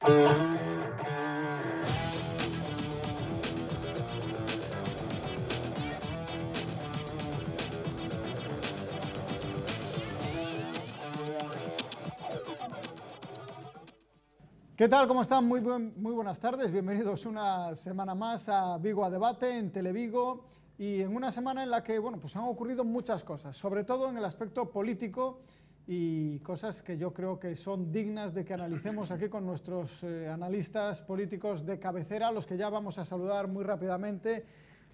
¿Qué tal? ¿Cómo están? Muy buenas tardes. Bienvenidos una semana más a Vigo a Debate en Televigo, y en una semana en la que pues han ocurrido muchas cosas, sobre todo en el aspecto político, y cosas que yo creo que son dignas de que analicemos aquí con nuestros analistas políticos de cabecera, a los que ya vamos a saludar muy rápidamente.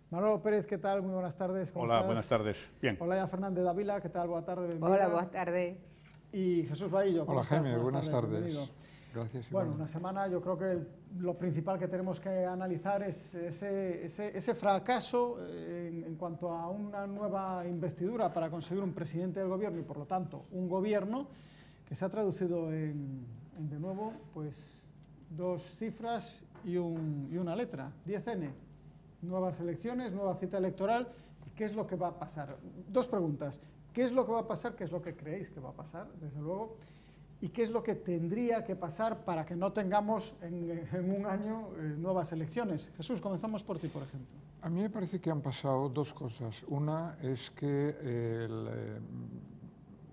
Manolo Pérez, ¿qué tal? Muy buenas tardes. ¿Cómo estás? Buenas tardes. Bien. Olaya Fernández Dávila, ¿qué tal? Buenas tardes. Hola, buenas tardes. Y Jesús Bahillo, ¿cómo estás? Hola, Jaime, buenas tardes. Gracias. Bueno, una semana, yo creo que lo principal que tenemos que analizar es ese fracaso en cuanto a una nueva investidura para conseguir un presidente del gobierno y, por lo tanto, un gobierno que se ha traducido en de nuevo, pues, dos cifras y una letra, 10N. Nuevas elecciones, nueva cita electoral. ¿Y qué es lo que va a pasar? Dos preguntas. ¿Qué es lo que va a pasar? ¿Qué es lo que creéis que va a pasar, desde luego? ¿Y qué es lo que tendría que pasar para que no tengamos en un año nuevas elecciones? Jesús, comenzamos por ti, por ejemplo. A mí me parece que han pasado dos cosas. Una es que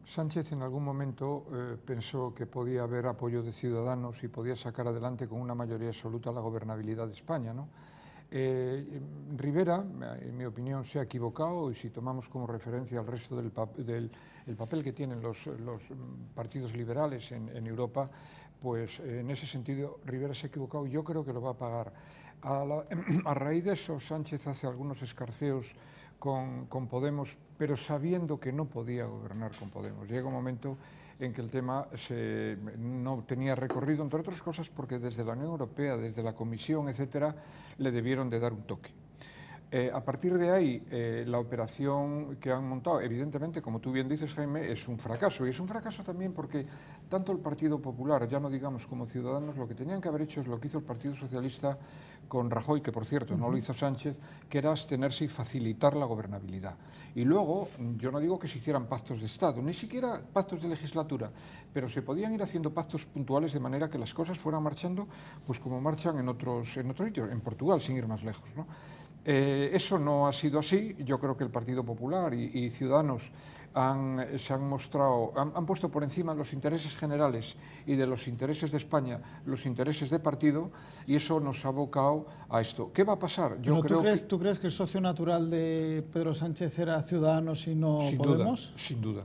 Sánchez en algún momento pensó que podía haber apoyo de Ciudadanos y podía sacar adelante con una mayoría absoluta la gobernabilidad de España, ¿no? Rivera, en mi opinión, se ha equivocado, y si tomamos como referencia el resto del papel que tienen los partidos liberales en Europa, pues en ese sentido Rivera se ha equivocado. Yo creo que lo va a pagar. A raíz de eso, Sánchez hace algunos escarceos con Podemos, pero sabiendo que no podía gobernar con Podemos. Llega un momento en que el tema no tenía recorrido, entre otras cosas porque desde la Unión Europea, desde la Comisión, etcétera, le debieron de dar un toque. A partir de ahí, la operación que han montado, evidentemente, como tú bien dices, Jaime, es un fracaso. Y es un fracaso también porque tanto el Partido Popular, ya no digamos como Ciudadanos, lo que tenían que haber hecho es lo que hizo el Partido Socialista con Rajoy, que por cierto no lo hizo Sánchez, que era abstenerse y facilitar la gobernabilidad. Y luego, yo no digo que se hicieran pactos de Estado, ni siquiera pactos de legislatura, pero se podían ir haciendo pactos puntuales de manera que las cosas fueran marchando, pues como marchan en otros sitios, en Portugal, sin ir más lejos, ¿no? Eso no ha sido así. Yo creo que el Partido Popular y Ciudadanos se han mostrado, han puesto por encima los intereses generales y de los intereses de España los intereses de partido, y eso nos ha abocado a esto. ¿Qué va a pasar? Yo creo ¿Tú crees que el socio natural de Pedro Sánchez era Ciudadanos y no Podemos? Sin duda,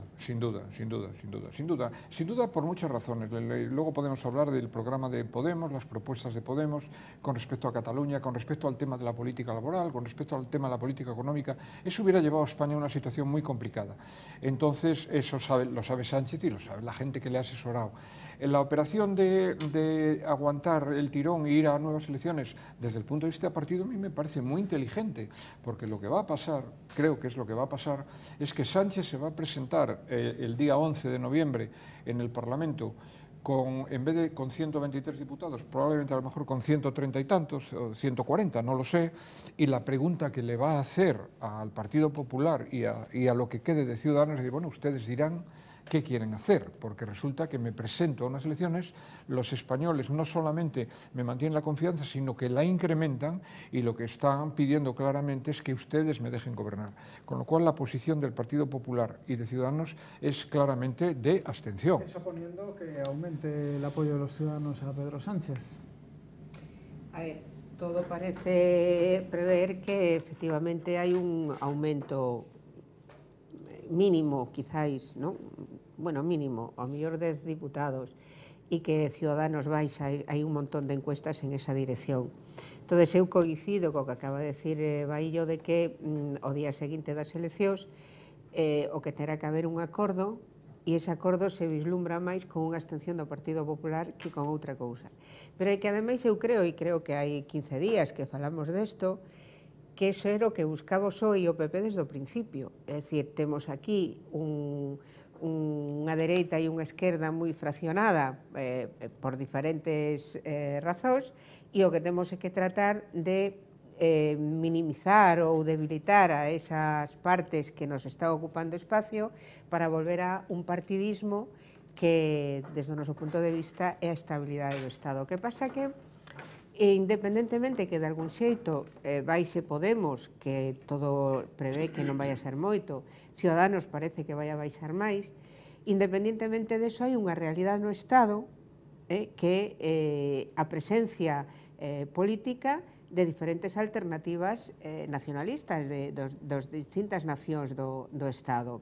por muchas razones. Luego podemos hablar del programa de Podemos, las propuestas de Podemos con respecto a Cataluña, con respecto al tema de la política laboral, con respecto al tema de la política económica. Eso hubiera llevado a España a una situación muy complicada. Entonces, eso lo sabe Sánchez y lo sabe la gente que le ha asesorado. En la operación de aguantar el tirón e ir a nuevas elecciones, desde el punto de vista de partido, a mí me parece muy inteligente, porque lo que va a pasar, creo que es lo que va a pasar, es que Sánchez se va a presentar el día 11 de noviembre en el Parlamento en vez de con 123 diputados, probablemente a lo mejor con 130 y tantos, o 140, no lo sé, y la pregunta que le va a hacer al Partido Popular y a lo que quede de Ciudadanos es, bueno, ustedes dirán qué quieren hacer, porque resulta que me presento a unas elecciones, los españoles no solamente me mantienen la confianza, sino que la incrementan, y lo que están pidiendo claramente es que ustedes me dejen gobernar. Con lo cual, la posición del Partido Popular y de Ciudadanos es claramente de abstención. Eso poniendo que aumente el apoyo de los ciudadanos a Pedro Sánchez. A ver, todo parece prever que efectivamente hay un aumento mínimo, quizás, ¿no? Bueno, mínimo, a mellor 10 diputados, e que Ciudadanos baixa, hai un montón de encuestas en esa dirección. Entón, eu coincido co que acaba de decir Bahillo de que o día seguinte das eleccións o que terá que haber un acordo, e ese acordo se vislumbra máis con unha abstención do Partido Popular que con outra cousa. Pero é que ademais eu creo, e creo que hai 15 días que falamos desto, que eso era o que buscaba o PSOE e o PP desde o principio. É dicir, temos aquí unha dereita e unha esquerda moi fraccionada por diferentes razóns, e o que temos é que tratar de minimizar ou debilitar a esas partes que nos están ocupando espacio para volver a un partidismo que, desde o noso punto de vista, é a estabilidade do Estado. O que pasa que, independentemente que de algún xeito vaise Podemos, que todo prevé que non vai a ser moito, Ciudadanos parece que vai a baixar máis, independentemente deso hai unha realidade no Estado que a presencia política de diferentes alternativas nacionalistas das distintas nacións do Estado.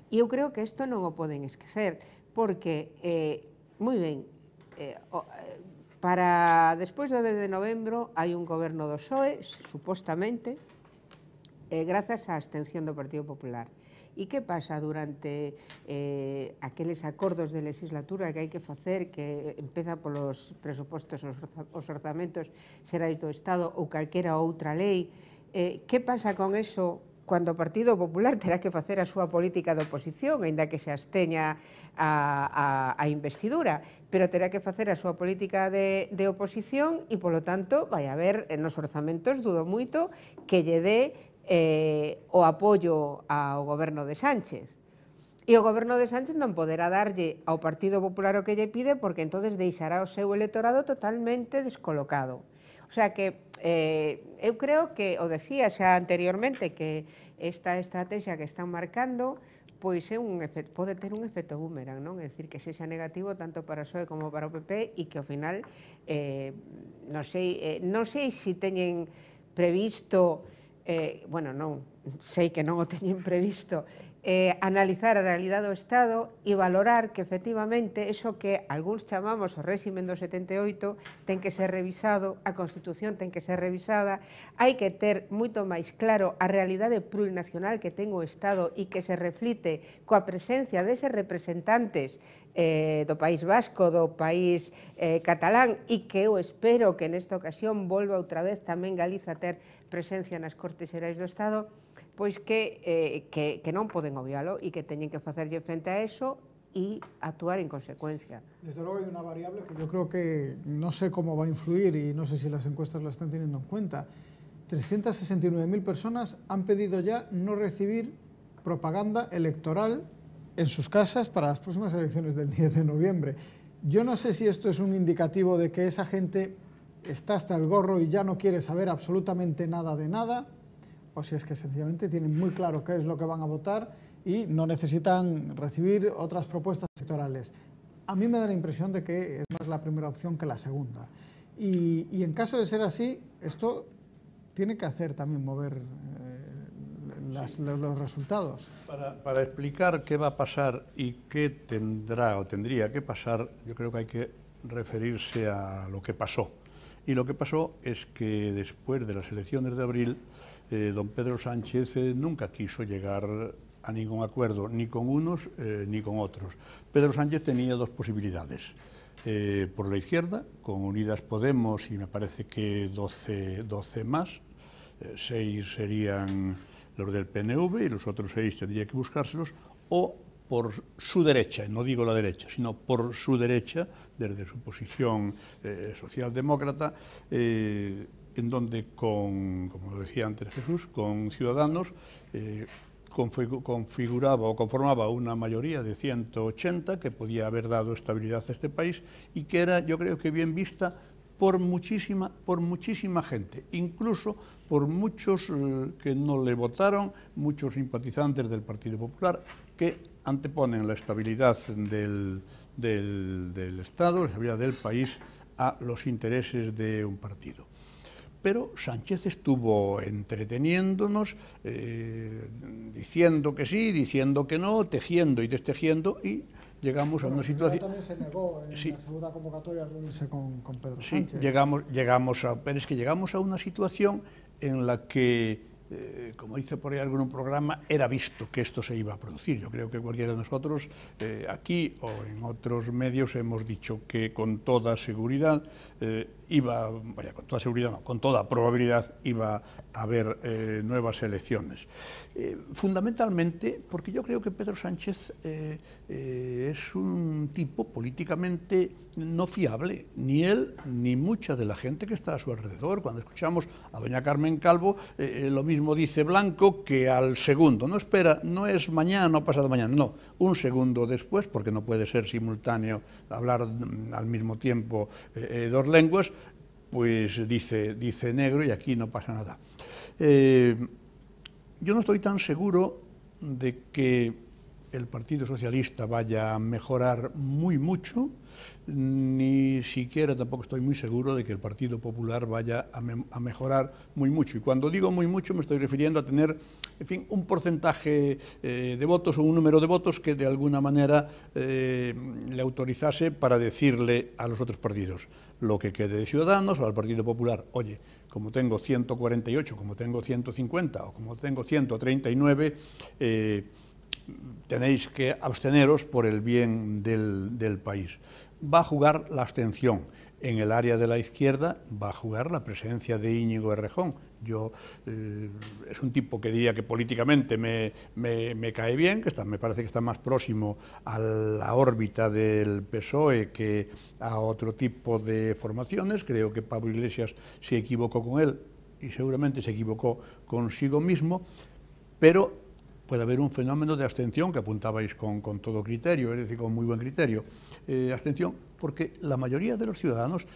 E eu creo que isto non o poden esquecer, porque, moi ben, para despois do 10 de novembro hai un goberno do PSOE, supostamente, grazas á abstención do Partido Popular. E que pasa durante aqueles acordos de legislatura que hai que facer, que empeza polos presupostos, os orzamentos xerais do Estado ou calquera outra lei? Que pasa con eso cando o Partido Popular terá que facer a súa política de oposición, aínda que se absteña a investidura, pero terá que facer a súa política de oposición e, polo tanto, vai haber nos orzamentos, dudo moito, que lle dé o apoio ao goberno de Sánchez. E o goberno de Sánchez non poderá darlle ao Partido Popular o que lle pide, porque entonces deixará o seu electorado totalmente descolocado. O sea que eu creo que, o decía xa anteriormente, que esta estrategia que están marcando pois pode ter un efecto boomerang, non? É dicir, que sexa negativo tanto para o PSOE como para o PP e que ao final non sei se teñen previsto, bueno, non, sei que non o teñen previsto, analizar a realidade do Estado e valorar que efectivamente eso que algúns chamamos o réximen do 78 ten que ser revisado, a Constitución ten que ser revisada, hai que ter moito máis claro a realidade plurinacional que ten o Estado e que se reflite coa presencia deses representantes do País Vasco, do País catalán, e que eu espero que nesta ocasión volva outra vez tamén Galiza a ter presencia nas Cortes Xerais do Estado, pois que non poden obvialo e que teñen que facerlle frente a eso y actuar en consecuencia. Desde luego hay una variable que yo creo que no sé cómo va a influir y no sé si las encuestas la están teniendo en cuenta. 369.000 personas han pedido ya no recibir propaganda electoral en sus casas para las próximas elecciones del 10 de noviembre. Yo no sé si esto es un indicativo de que esa gente está hasta el gorro y ya no quiere saber absolutamente nada de nada, o si es que sencillamente tienen muy claro qué es lo que van a votar y no necesitan recibir otras propuestas electorales. A mí me da la impresión de que es más la primera opción que la segunda. Y en caso de ser así, esto tiene que hacer también mover los resultados. Para explicar qué va a pasar y qué tendrá o tendría que pasar, yo creo que hay que referirse a lo que pasó. Y lo que pasó es que después de las elecciones de abril, don Pedro Sánchez nunca quiso llegar a ningún acuerdo, ni con unos ni con otros. Pedro Sánchez tenía dos posibilidades. Por la izquierda, con Unidas Podemos y me parece que 12 más, 6 serían los del PNV y los otros 6 tendría que buscárselos, o por su derecha, no digo la derecha, sino por su derecha, desde su posición socialdemócrata, en donde, como decía antes Jesús, con Ciudadanos configuraba o conformaba una mayoría de 180 que podía haber dado estabilidad a este país y que era, yo creo que bien vista por muchísima gente, incluso por muchos que no le votaron, muchos simpatizantes del Partido Popular, que anteponen la estabilidad del Estado, la estabilidad del país, a los intereses de un partido. Pero Sánchez estuvo entreteniéndonos, diciendo que sí, diciendo que no, tejiendo y destejiendo, y llegamos a una situación... También se negó en la segunda convocatoria a reunirse con Pedro Sí, Sánchez. pero es que llegamos a una situación en la que, como dice por ahí algún programa, era visto que esto se iba a producir. Yo creo que cualquiera de nosotros, aquí o en otros medios, hemos dicho que con toda seguridad con toda probabilidad iba a haber nuevas elecciones. Fundamentalmente porque yo creo que Pedro Sánchez es un tipo políticamente no fiable, ni él ni mucha de la gente que está a su alrededor. Cuando escuchamos a doña Carmen Calvo, lo mismo mismo dice Blanco que al segundo, no espera, no es mañana o pasado mañana, no, un segundo después, porque no puede ser simultáneo hablar al mismo tiempo dos lenguas, pues dice negro y aquí no pasa nada. Yo no estoy tan seguro de que el Partido Socialista vaya a mejorar muy mucho, ni siquiera tampoco estoy muy seguro de que el Partido Popular vaya a mejorar muy mucho. Y cuando digo muy mucho me estoy refiriendo a tener, en fin, un porcentaje de votos o un número de votos que de alguna manera le autorizase para decirle a los otros partidos lo que quede de Ciudadanos o al Partido Popular, oye, como tengo 148, como tengo 150 o como tengo 139, tenéis que absteneros por el bien del país. Va a jugar la abstención. En el área de la izquierda va a jugar la presencia de Íñigo Errejón. Es un tipo que diría que políticamente me cae bien, me parece que está más próximo a la órbita del PSOE que a otro tipo de formaciones. Creo que Pablo Iglesias se equivocó con él y seguramente se equivocó consigo mismo, pero puede haber un fenómeno de abstención que apuntabais con todo criterio, es decir, con muy buen criterio. Abstención, porque la mayoría de los ciudadanos,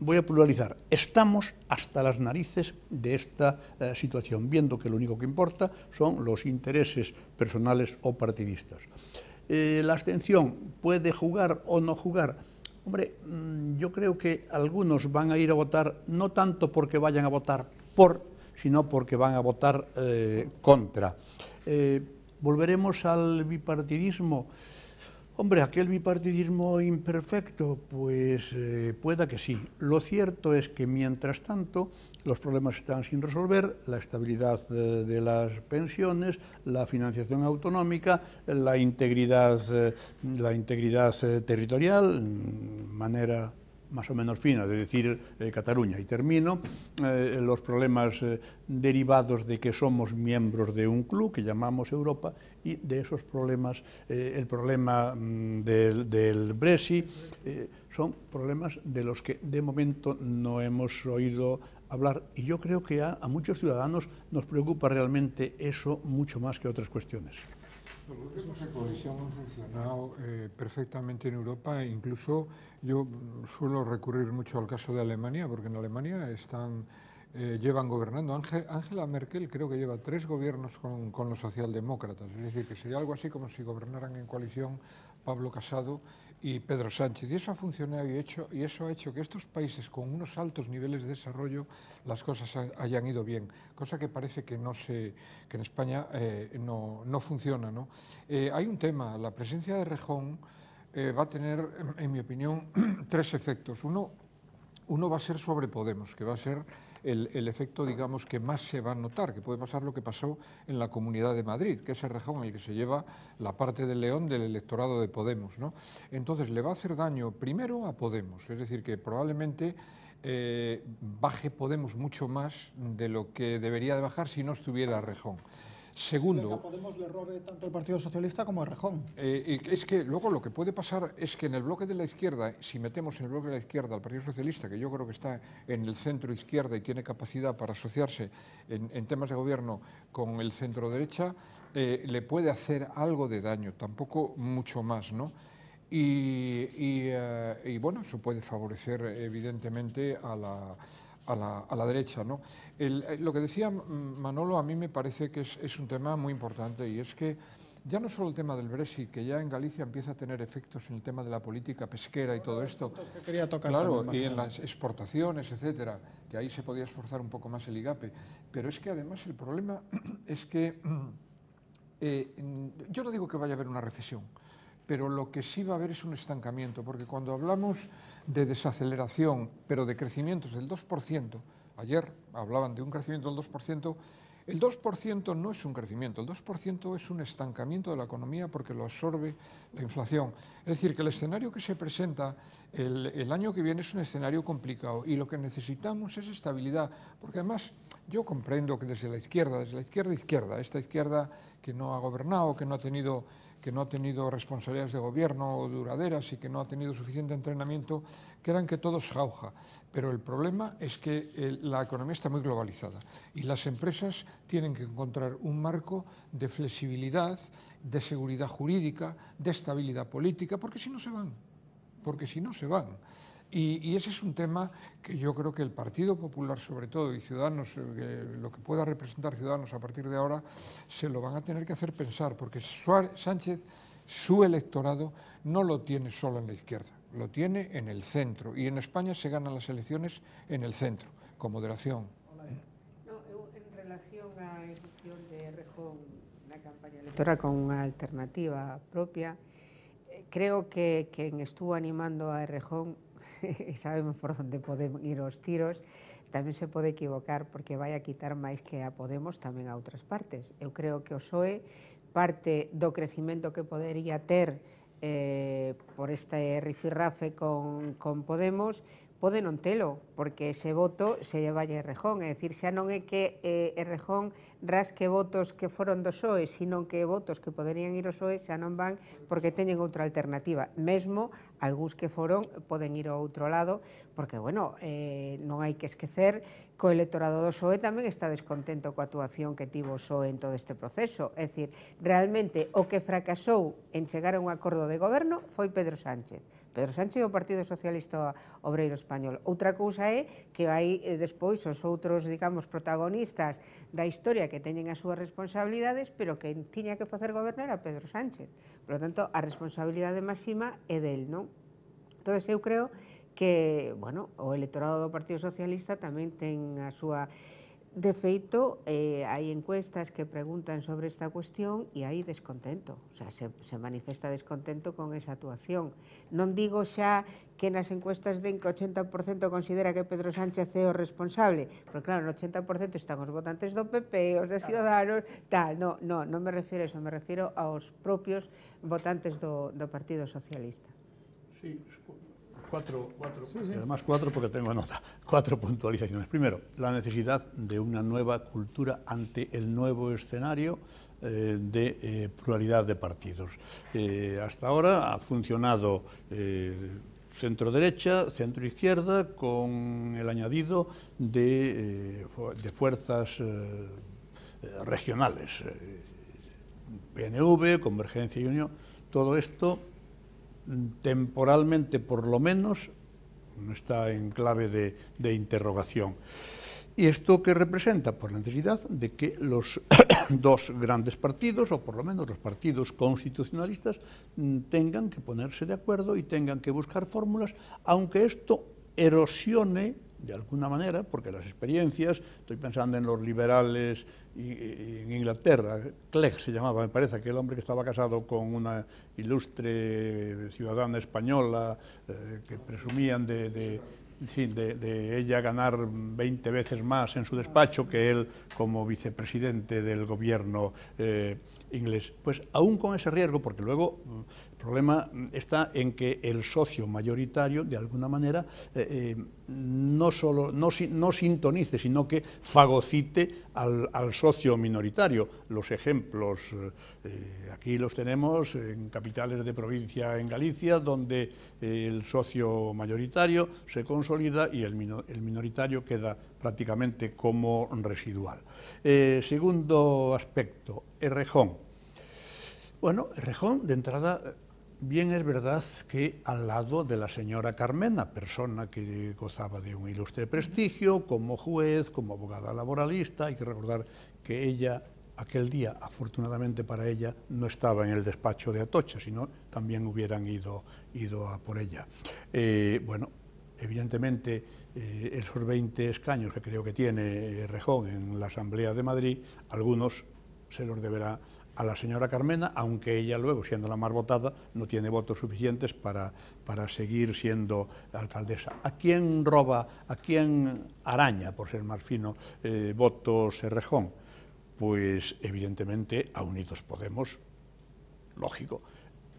voy a pluralizar, estamos hasta las narices de esta situación, viendo que lo único que importa son los intereses personales o partidistas. La abstención puede jugar o no jugar. Hombre, yo creo que algunos van a ir a votar no tanto porque vayan a votar por, sino porque van a votar contra. ¿Volveremos al bipartidismo? Hombre, aquel bipartidismo imperfecto, pues pueda que sí. Lo cierto es que, mientras tanto, los problemas están sin resolver, la estabilidad de las pensiones, la financiación autonómica, la integridad territorial, manera más o menos fina de decir Cataluña. Y termino, los problemas derivados de que somos miembros de un club que llamamos Europa, y de esos problemas, el problema del Brexit, son problemas de los que de momento no hemos oído hablar, y yo creo que a muchos ciudadanos nos preocupa realmente eso mucho más que otras cuestiones. Los gobiernos de coalición han funcionado perfectamente en Europa, e incluso yo suelo recurrir mucho al caso de Alemania, porque en Alemania llevan gobernando. Angela Merkel creo que lleva 3 gobiernos con los socialdemócratas, es decir, que sería algo así como si gobernaran en coalición Pablo Casado y Pedro Sánchez. Y eso ha funcionado y eso ha hecho que estos países con unos altos niveles de desarrollo las cosas hayan ido bien, cosa que parece que en España no funciona, ¿no? Hay un tema, la presencia de Rejón va a tener, en mi opinión, 3 efectos. Uno va a ser sobre Podemos, que va a ser el efecto, digamos, que más se va a notar, que puede pasar lo que pasó en la Comunidad de Madrid, que es Errejón el que se lleva la parte del león del electorado de Podemos, ¿no? Entonces le va a hacer daño primero a Podemos, es decir, que probabbleblemente baje Podemos mucho más de lo que debería de bajar si no estuviera Errejón. Segundo, que a Podemos le robe tanto el Partido Socialista como a Errejón. Es que luego lo que puede pasar es que en el bloque de la izquierda, si metemos en el bloque de la izquierda al Partido Socialista, que yo creo que está en el centro izquierda y tiene capacidad para asociarse en temas de gobierno con el centro derecha, le puede hacer algo de daño, tampoco mucho más, ¿no? Y bueno, eso puede favorecer evidentemente a la derecha, ¿no? Lo que decía Manolo a mí me parece que es un tema muy importante, y es que ya no solo el tema del Brexit, que ya en Galicia empieza a tener efectos en el tema de la política pesquera y todo esto, que quería tocar claro, y en las exportaciones, etcétera, que ahí se podía esforzar un poco más el IGAPE, pero es que además el problema es que yo no digo que vaya a haber una recesión, pero lo que sí va a haber es un estancamiento, porque cuando hablamos de desaceleración, pero de crecimientos del 2%, ayer hablaban de un crecimiento del 2%, el 2% no es un crecimiento, el 2% es un estancamiento de la economía porque lo absorbe la inflación. Es decir, que el escenario que se presenta el año que viene es un escenario complicado, y lo que necesitamos es estabilidad, porque además yo comprendo que desde la izquierda, esta izquierda que no ha gobernado, que no ha tenido que no ha tenido responsabilidades de gobierno duraderas y que no ha tenido suficiente entrenamiento, crean que todo es jauja. Pero el problema es que la economía está muy globalizada y las empresas tienen que encontrar un marco de flexibilidad, de seguridad jurídica, de estabilidad política, porque si no se van. Y ese es un tema que yo creo que el Partido Popular, sobre todo, y Ciudadanos, lo que pueda representar Ciudadanos a partir de ahora, se lo van a tener que hacer pensar, porque Sánchez, su electorado, no lo tiene solo en la izquierda, lo tiene en el centro, y en España se ganan las elecciones en el centro, con moderación. No, en relación á elección de Errejón na campaña electoral con unha alternativa propia, creo que quen estuvo animando a Errejón sabemos por onde poden ir os tiros, tamén se pode equivocar porque vai a quitar máis que a Podemos tamén a outras partes. Eu creo que o PSOE parte do crecimento que podería ter por este rifirrafe con Podemos pode non telo, porque ese voto se lle vai a Errejón, é dicir, xa non é que Errejón rasque votos que foron do PSOE, sino que votos que poderían ir ao PSOE xa non van porque teñen outra alternativa. Mesmo, algúns que foron poden ir ao outro lado, porque, bueno, non hai que esquecer que o electorado do PSOE tamén está descontento coa actuación que tivo o PSOE en todo este proceso. É dicir, realmente o que fracasou en chegar a un acordo de goberno foi Pedro Sánchez. Pedro Sánchez e o Partido Socialista Obreiro Español. Outra cousa é que hai despois os outros, digamos, protagonistas da historia que teñen as súas responsabilidades, pero que tiña que facer goberno era Pedro Sánchez. Por lo tanto, a responsabilidade máxima é del, non? Entón, eu creo que, bueno, o electorado do Partido Socialista tamén ten a súa... De feito, hai encuestas que preguntan sobre esta cuestión e hai descontento, o sea, se manifesta descontento con esa actuación. Non digo xa que nas encuestas den que o 80% considera que Pedro Sánchez é o responsable, porque claro, no 80% están os votantes do PP, os de Ciudadanos, tal, non me refiero a eso, me refiero aos propios votantes do Partido Socialista. Sí, además cuatro porque tengo nota, 4 puntualizaciones. Primero, la necesidad de una nueva cultura ante el nuevo escenario de pluralidad de partidos. Hasta ahora ha funcionado centro-derecha, centro-izquierda, con el añadido de fuerzas regionales, PNV, Convergencia y Unión, todo esto temporalmente por lo menos no está en clave de interrogación. ¿Y esto qué representa? Pues la necesidad de que los dos grandes partidos, o por lo menos los partidos constitucionalistas, tengan que ponerse de acuerdo y tengan que buscar fórmulas, aunque esto erosione de alguna manera, porque las experiencias, estoy pensando en los liberales en Inglaterra, Clegg se llamaba, me parece, aquel hombre que estaba casado con una ilustre ciudadana española, que presumían de ella ganar 20 veces más en su despacho que él como vicepresidente del gobierno inglés. Pues aún con ese riesgo, porque luego el problema está en que el socio mayoritario, de alguna manera, no sintonice, sino que fagocite al socio minoritario. Los ejemplos, aquí los tenemos en capitales de provincia en Galicia, donde el socio mayoritario se consolida y el minoritario queda prácticamente como residual. Segundo aspecto, Errejón. Bueno, Errejón, de entrada, bien es verdad que al lado de la señora Carmena, persona que gozaba de un ilustre prestigio como juez, como abogada laboralista, hay que recordar que ella, aquel día, afortunadamente para ella, no estaba en el despacho de Atocha, sino también hubieran ido a por ella. Bueno, evidentemente, esos 20 escaños que creo que tiene Errejón en la Asamblea de Madrid, algunos se los deberá a la señora Carmena, aunque ella luego, siendo la más votada, no tiene votos suficientes para seguir siendo alcaldesa. ¿A quién roba, a quién araña, por ser más fino, votos Errejón? Pues evidentemente a Unidos Podemos, lógico.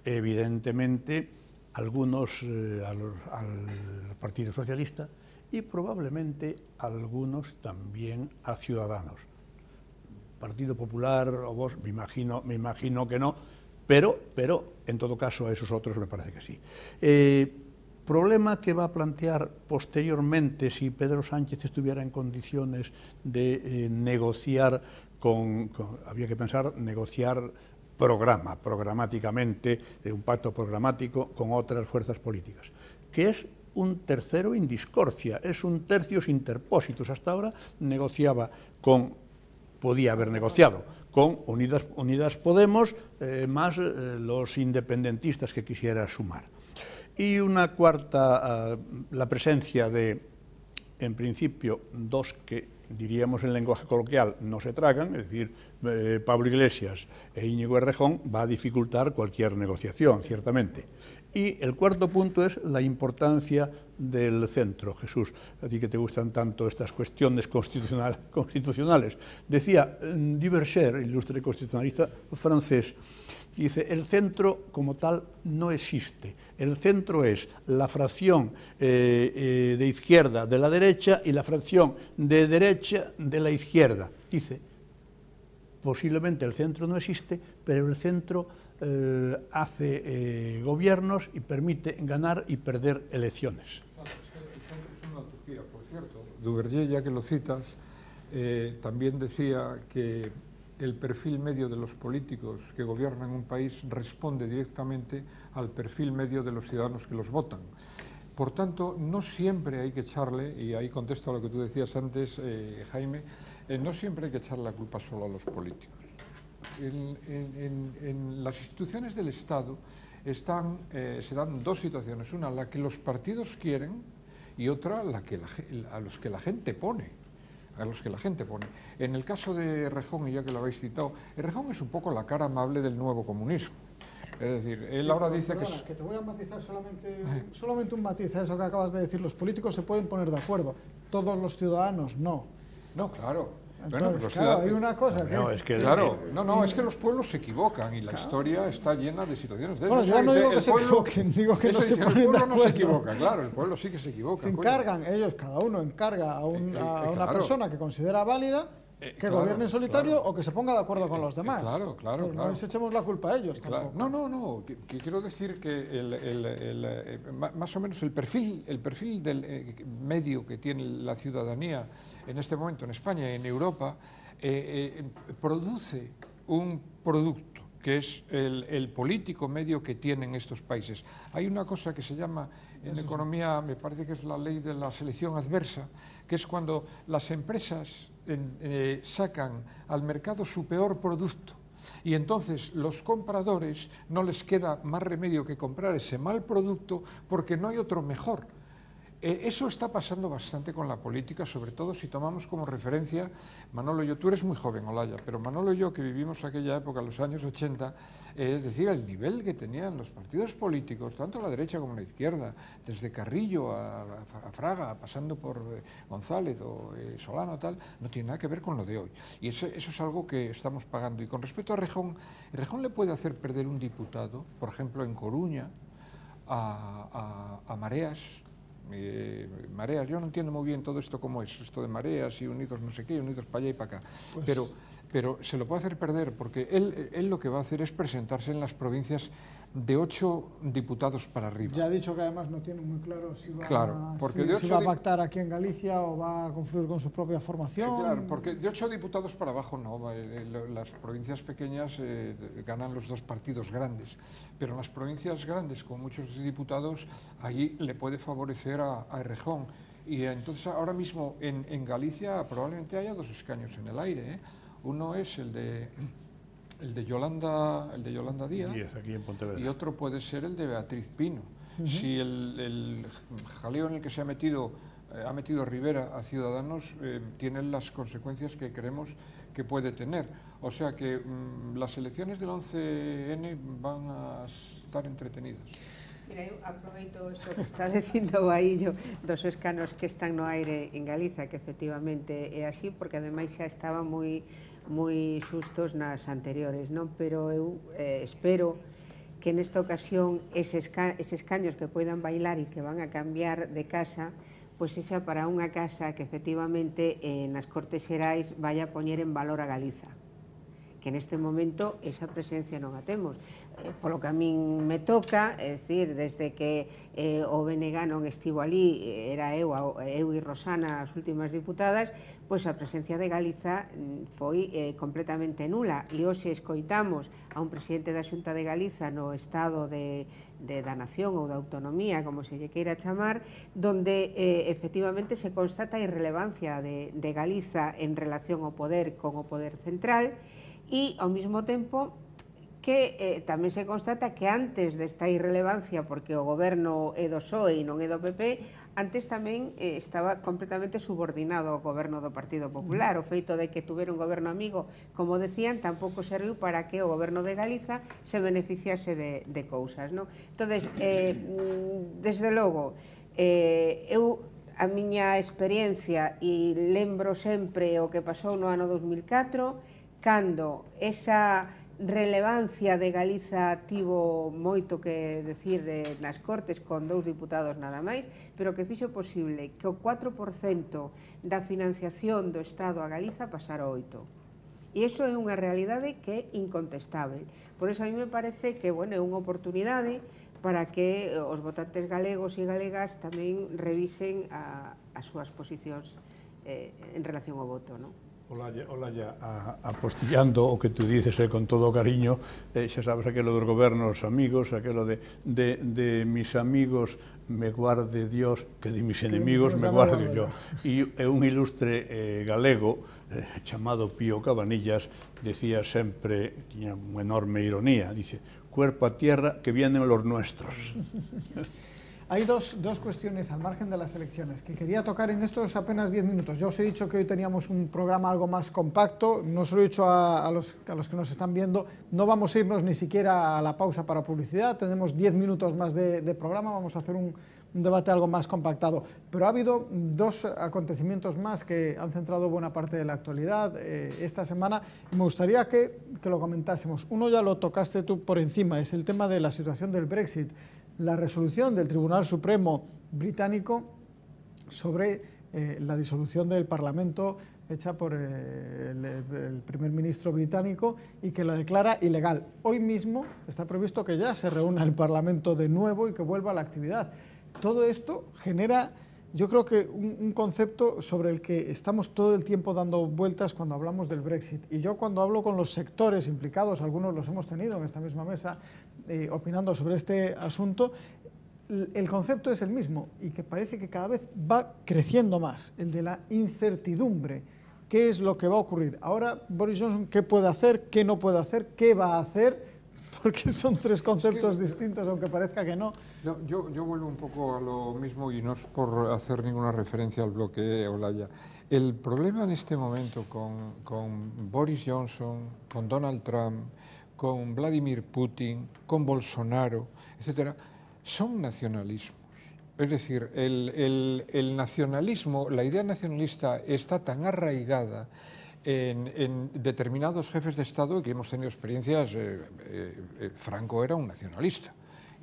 Evidentemente algunos al Partido Socialista y probablemente algunos también a Ciudadanos. Partido Popular o vos, me imagino que no, pero en todo caso a esos otros me parece que sí. Problema que va a plantear posteriormente si Pedro Sánchez estuviera en condiciones de negociar había que pensar, negociar programáticamente, un pacto programático con otras fuerzas políticas, que es un tercero en discordia, es un tercios interpósitos. Hasta ahora podía haber negociado con Unidas Podemos, más los independentistas que quisiera sumar. Y una cuarta, la presencia de, en principio, dos que diríamos en lenguaje coloquial no se tragan, es decir, Pablo Iglesias e Íñigo Errejón, va a dificultar cualquier negociación, ciertamente. Y el cuarto punto es la importancia del centro. Jesús, a ti que te gustan tanto estas cuestiones constitucionales, decía Duverger, ilustre constitucionalista francés, dice, el centro como tal no existe. El centro es la fracción de izquierda de la derecha y la fracción de derecha de la izquierda. Dice, posiblemente el centro no existe, pero el centro hace gobiernos y permite ganar y perder elecciones. Claro, es que el centro es una utopía, por cierto. Duverger, ya que lo citas, también decía que el perfil medio de los políticos que gobiernan un país responde directamente al perfil medio de los ciudadanos que los votan. Por tanto, no siempre hay que echarle, y ahí contesto a lo que tú decías antes, Jaime, no siempre hay que echarle la culpa solo a los políticos. En las instituciones del Estado se dan dos situaciones, una la que los partidos quieren y otra a los que la gente pone. En el caso de Errejón, y ya que lo habéis citado, Errejón es un poco la cara amable del nuevo comunismo. Es decir, él ahora dice que te voy a matizar solamente un matiz a eso que acabas de decir. Los políticos se pueden poner de acuerdo, todos los ciudadanos no. No, claro. Entonces, claro, hay una cosa es que los pueblos se equivocan y la historia está llena de situaciones de eso. Bueno, yo no digo que se equivoquen, digo que no se ponen de acuerdo. El pueblo no se equivoca, claro, el pueblo sí que se equivoca. Se encargan, cada uno encarga a una persona que considera válida que gobierne en solitario o que se ponga de acuerdo con los demás. Claro. No les echemos la culpa a ellos tampoco. No, que quiero decir que más o menos el perfil del medio que tiene la ciudadanía en este momento en España y en Europa produce un producto que es el político medio que tienen estos países. Hay una cosa que se llama en economía, me parece que es la ley de la selección adversa, que es cuando las empresas sacan al mercado su peor producto y entonces los compradores no les queda más remedio que comprar ese mal producto porque no hay otro mejor. Eso está pasando bastante con la política, sobre todo si tomamos como referencia, Manolo y yo, tú eres muy joven, Olaya, pero Manolo y yo que vivimos aquella época, los años 80, es decir, el nivel que tenían los partidos políticos, tanto la derecha como la izquierda, desde Carrillo a Fraga, pasando por González o Solano, tal, no tiene nada que ver con lo de hoy. Y eso es algo que estamos pagando. Y con respecto a Errejón, Errejón le puede hacer perder un diputado, por ejemplo, en Coruña, a Mareas. Mareas, yo no entiendo muy bien todo esto cómo es, esto de Mareas y Unidos no sé qué, Unidos para allá y para acá, pues, pero se lo puede hacer perder porque él lo que va a hacer es presentarse en las provincias de 8 diputados para arriba. Ya ha dicho que además no tiene muy claro si va, si va a pactar aquí en Galicia o va a confluir con su propia formación. Claro, porque de 8 diputados para abajo no, las provincias pequeñas ganan los dos partidos grandes, pero en las provincias grandes con muchos diputados, ahí le puede favorecer a Errejón. Y entonces ahora mismo en Galicia probablemente haya 2 escaños en el aire, Uno es el de Yolanda Díaz aquí en Pontevedra. Y otro puede ser el de Beatriz Pino. Si el jaleo en el que se ha metido Rivera a Ciudadanos tiene las consecuencias que creemos que puede tener. O sea que las elecciones del 11N van a estar entretenidas. Mira, eu aproveito isto que está dicindo Baillo dos escanos que están no aire en Galiza, que efectivamente é así, porque ademais xa estaba moi xustos nas anteriores, non? Pero eu espero que nesta ocasión eses escaños que poidan bailar e que van a cambiar de casa, pois xa para unha casa que efectivamente nas Cortes Xerais vai a poñer en valor a Galiza, que neste momento esa presencia non a temos. Polo que a min me toca, é dicir, desde que o BNG non estivo ali, era eu e Rosana as últimas diputadas, pois a presencia de Galiza foi completamente nula. E hoxe escoitamos a un presidente da Xunta de Galiza no estado da nación ou da autonomía, como se lle queira chamar, donde efectivamente se constata a irrelevancia de Galiza en relación ao poder con o poder central e ao mesmo tempo que tamén se constata que antes desta irrelevancia, porque o goberno é do PSOE e non é do PP, antes tamén estaba completamente subordinado ao goberno do Partido Popular. O feito de que tuvera un goberno amigo, como decían, tampouco serviu para que o goberno de Galiza se beneficiase de cousas. Entón, desde logo, a miña experiencia, e lembro sempre o que pasou no ano 2004, cando esa relevancia de Galiza tivo moito que decir nas Cortes con 2 diputados nada máis, pero que fixo posible que o 4% da financiación do Estado a Galiza pasara ao 8%. E iso é unha realidade que é incontestável. Por iso a mí me parece que é unha oportunidade para que os votantes galegos e galegas tamén revisen as súas posicións en relación ao voto, non? Ola, apostillando o que tú dices con todo o cariño, xa sabes aquelo dos gobernos amigos, aquelo de mis amigos me guarde Dios, que de mis enemigos me guarde yo. E un ilustre galego chamado Pío Cabanillas decía sempre, tiña unha enorme ironía, dice, cuerpo a tierra que vienen los nuestros. Hay dos cuestiones al margen de las elecciones que quería tocar en estos apenas 10 minutos. Yo os he dicho que hoy teníamos un programa algo más compacto, no se lo he dicho a los que nos están viendo, no vamos a irnos ni siquiera a la pausa para publicidad, tenemos 10 minutos más de programa, vamos a hacer un debate algo más compactado. Pero ha habido 2 acontecimientos más que han centrado buena parte de la actualidad esta semana y me gustaría que lo comentásemos. Uno ya lo tocaste tú por encima, es el tema de la situación del Brexit. La resolución del Tribunal Supremo británico sobre la disolución del Parlamento hecha por el primer ministro británico y que la declara ilegal. Hoy mismo está previsto que ya se reúna el Parlamento de nuevo y que vuelva a la actividad. Todo esto genera, yo creo que un concepto sobre el que estamos todo el tiempo dando vueltas cuando hablamos del Brexit. Y yo cuando hablo con los sectores implicados, algunos los hemos tenido en esta misma mesa, opinando sobre este asunto, el concepto es el mismo y que parece que cada vez va creciendo más, el de la incertidumbre. ¿Qué es lo que va a ocurrir? Ahora, Boris Johnson, ¿qué puede hacer? ¿Qué no puede hacer? ¿Qué va a hacer? Porque son 3 conceptos distintos, aunque parezca que no. Yo vuelvo un poco a lo mismo y no es por hacer ninguna referencia al bloque Olaya. El problema en este momento con Boris Johnson, con Donald Trump, con Vladimir Putin, con Bolsonaro, etcétera, son nacionalismos. Es decir, el nacionalismo, la idea nacionalista está tan arraigada en determinados jefes de Estado que hemos tenido experiencias. Franco era un nacionalista,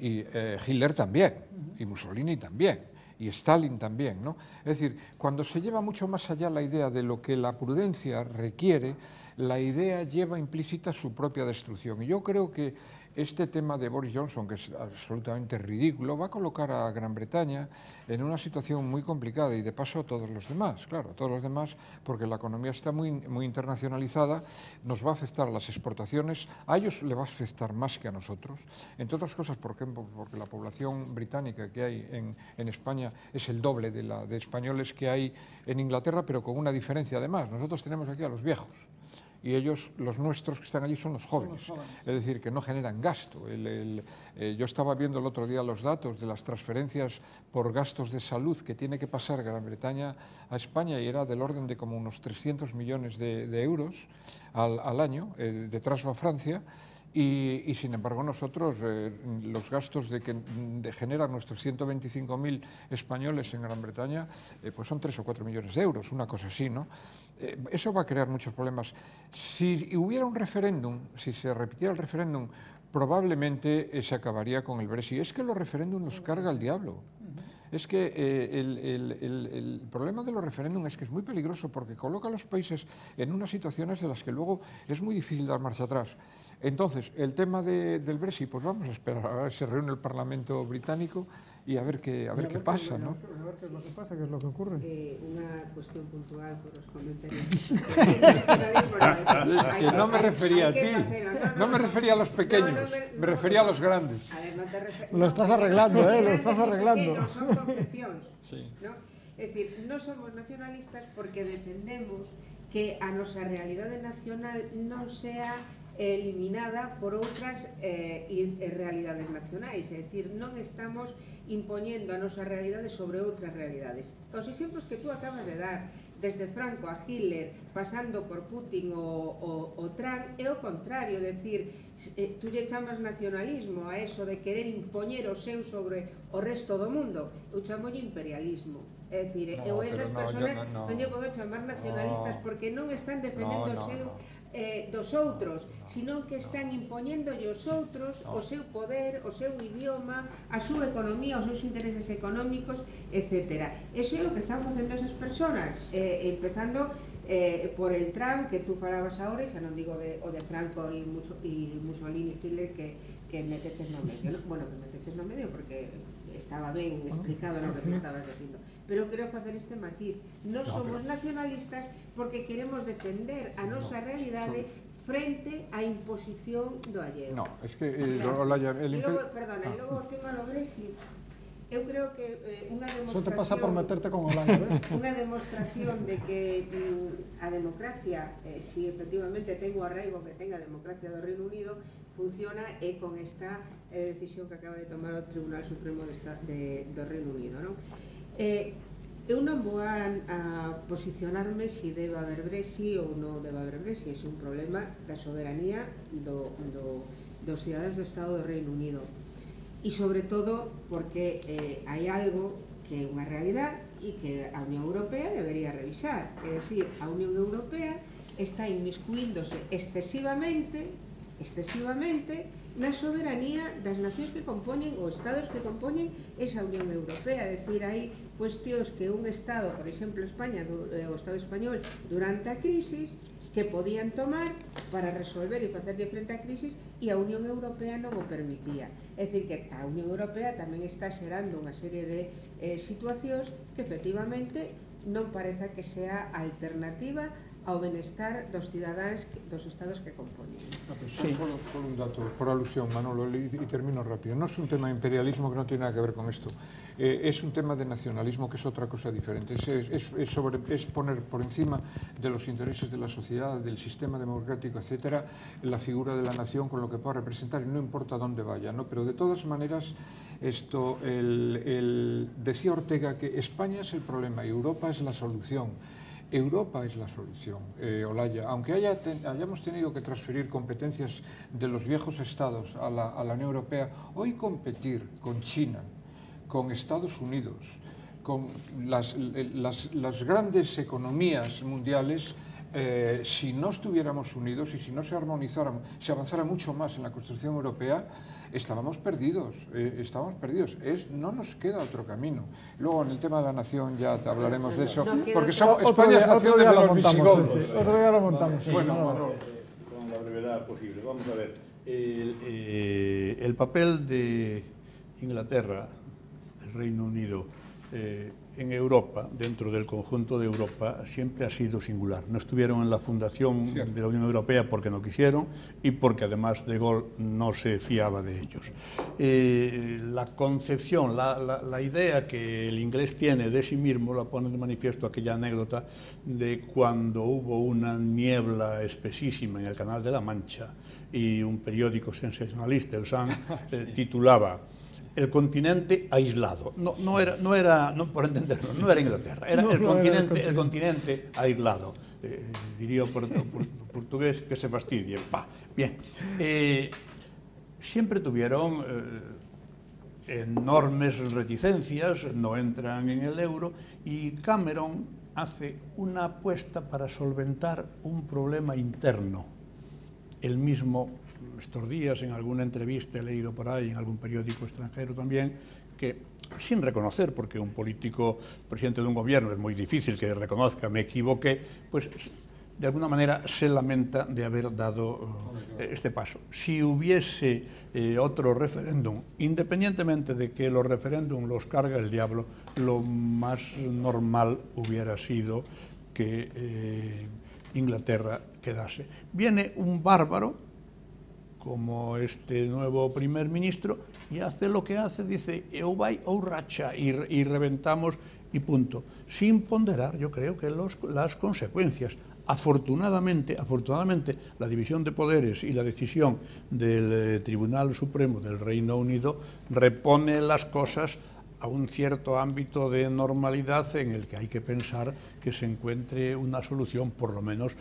y Hitler también, y Mussolini también, y Stalin también, ¿no? Es decir, cuando se lleva mucho más allá la idea de lo que la prudencia requiere, la idea lleva implícita su propia destrucción. Y yo creo que este tema de Boris Johnson, que es absolutamente ridículo, va a colocar a Gran Bretaña en una situación muy complicada y de paso a todos los demás, claro, a todos los demás, porque la economía está muy internacionalizada, nos va a afectar a las exportaciones, a ellos le va a afectar más que a nosotros, entre otras cosas porque la población británica que hay en España es el doble de españoles que hay en Inglaterra, pero con una diferencia además, nosotros tenemos aquí a los viejos. Y ellos, los nuestros que están allí, son los jóvenes. Es decir, que no generan gasto. Yo estaba viendo el otro día los datos de las transferencias por gastos de salud que tiene que pasar Gran Bretaña a España y era del orden de como unos 300 millones de euros al año, detrás va Francia. Y sin embargo nosotros, los gastos que generan nuestros 125.000 españoles en Gran Bretaña, pues son 3 o 4 millones de euros, una cosa así, ¿no? Eso va a crear muchos problemas. Si hubiera un referéndum, si se repitiera el referéndum, probablemente se acabaría con el Brexit. Es que los referéndums los carga el diablo. es que el problema de los referéndums es que es muy peligroso porque coloca a los países en unas situaciones de las que luego es muy difícil dar marcha atrás. Entonces, el tema del Brexit, pues vamos a esperar a ver si se reúne el Parlamento británico y a ver qué pasa, ¿no? A ver qué es lo que pasa, qué es lo que ocurre. Una cuestión puntual por los comentarios. Que no me refería a ti, no me refería a los pequeños, me refería a los grandes. A ver, no te refieres. Lo estás arreglando, lo estás arreglando. No son concepcións, Sí. ¿no? É dicir, non somos nacionalistas porque defendemos que a nosa realidade nacional non sea eliminada por outras realidades nacionais, é dicir, non estamos impoñendo a nosa realidade sobre outras realidades. Os exemplos que tú acabas de dar, desde Franco a Hitler, pasando por Putin o Trump, é o contrario, é dicir, tú lle chamas nacionalismo a eso de querer impoñer o seu sobre o resto do mundo, eu chamo imperialismo. É dicir, eu esas persoas non lle podo chamar nacionalistas porque non están defendendo o seu dos outros, sino que están impoñéndolle aos outros o seu poder, o seu idioma, a súa economía, os seus intereses económicos, etc. Eso é o que están facendo esas persoas, empezando por el Trump, que tú falabas agora, xa non digo o de Franco e Mussolini, Hitler, que meteches no medio, ¿no? Bueno, que meteches no medio porque estaba ben explicado lo que me estabas dicindo, pero quero facer este matiz. Non somos nacionalistas porque queremos defender a nosa realidade frente á imposición do alleo. No, es que Perdona, e logo o tema do Brexit, eu creo que unha demostración... Eso te pasa por meterte con Holanda, ¿ves? Unha demostración de que a democracia, si efectivamente ten o arraigo que ten a democracia do Reino Unido, funciona con esta decisión que acaba de tomar o Tribunal Supremo do Reino Unido, non? Eu non vou a posicionarme se debe haber Brexit ou non debe haber Brexit. É un problema da soberanía dos cidadanos do Estado do Reino Unido, e sobre todo porque hai algo que é unha realidade e que a Unión Europea debería revisar. É dicir, a Unión Europea está inmiscuíndose excesivamente na soberanía das nacións que compoñen, ou estados que compoñen esa Unión Europea. É dicir, hai cuestións que un estado, por exemplo España, o Estado español, durante a crisis, que podían tomar para resolver e facerlle frente á crisis, e a Unión Europea non o permitía. É dicir, que a Unión Europea tamén está xerando unha serie de situacións que efectivamente non parece que sea alternativa ao benestar dos cidadáns dos estados que componen. Sí. Solo un dato, por alusión, Manolo, y termino rápido. No es un tema de imperialismo que no tiene nada que ver con esto. Es un tema de nacionalismo que es otra cosa diferente. Es poner por encima de los intereses de la sociedad, del sistema democrático, etcétera, la figura de la nación con lo que pueda representar, y no importa dónde vaya, ¿no? Pero de todas maneras, decía Ortega que España es el problema y Europa es la solución. Europa es la solución, Olaya. Aunque hayamos tenido que transferir competencias de los viejos estados a la Unión Europea, hoy competir con China, con Estados Unidos, con las grandes economías mundiales, si no estuviéramos unidos y si no se armonizáramos, se avanzara mucho más en la construcción europea, estábamos perdidos, no nos queda otro camino. Luego en el tema de la nación ya te hablaremos de eso, porque España es nación de los visigodos. Otro día lo montamos. Bueno, con la brevedad posible. Vamos a ver, el papel de Inglaterra, el Reino Unido, en Europa, dentro del conjunto de Europa, siempre ha sido singular. No estuvieron en la fundación de la Unión Europea porque no quisieron y porque además de Gaulle no se fiaba de ellos. La concepción, la idea que el inglés tiene de sí mismo la pone de manifiesto aquella anécdota de cuando hubo una niebla espesísima en el Canal de la Mancha y un periódico sensacionalista, el Sun, titulaba el continente aislado. No era, por entenderlo, no era Inglaterra, era el continente aislado. Diría portugués que se fastidie. Bien. Siempre tuvieron enormes reticencias, no entran en el euro, y Cameron hace una apuesta para solventar un problema interno. El mismo estos días, en alguna entrevista he leído por ahí, en algún periódico extranjero también, que sin reconocer, porque un político, presidente de un gobierno, es muy difícil que reconozca, me equivoqué, pues de alguna manera se lamenta de haber dado este paso. Si hubiese otro referéndum, independientemente de que los referéndums los carga el diablo, lo más normal hubiera sido que Inglaterra quedase. Viene un bárbaro, como este nuevo primer ministro, y hace lo que hace, dice, eu vai ou racha, y reventamos y punto, sin ponderar, yo creo, que las consecuencias. Afortunadamente, la división de poderes y la decisión del Tribunal Supremo del Reino Unido repone las cosas a un cierto ámbito de normalidad en el que hay que pensar que se encuentre una solución, por lo menos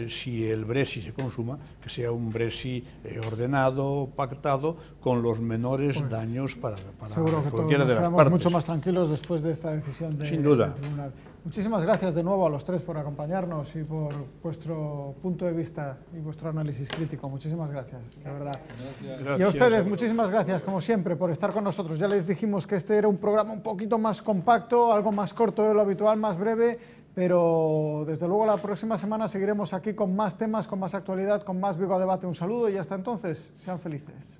si el Brexit se consuma, que sea un Brexit ordenado, pactado, con los menores daños para cualquiera de las partes. Mucho más tranquilos después de esta decisión del Tribunal. Muchísimas gracias de nuevo a los tres por acompañarnos y por vuestro punto de vista y vuestro análisis crítico. Muchísimas gracias, de verdad. Gracias. Y a ustedes, muchísimas gracias, como siempre, por estar con nosotros. Ya les dijimos que este era un programa un poquito más compacto, algo más corto de lo habitual, más breve, pero desde luego la próxima semana seguiremos aquí con más temas, con más actualidad, con más Vigo a Debate. Un saludo y hasta entonces, sean felices.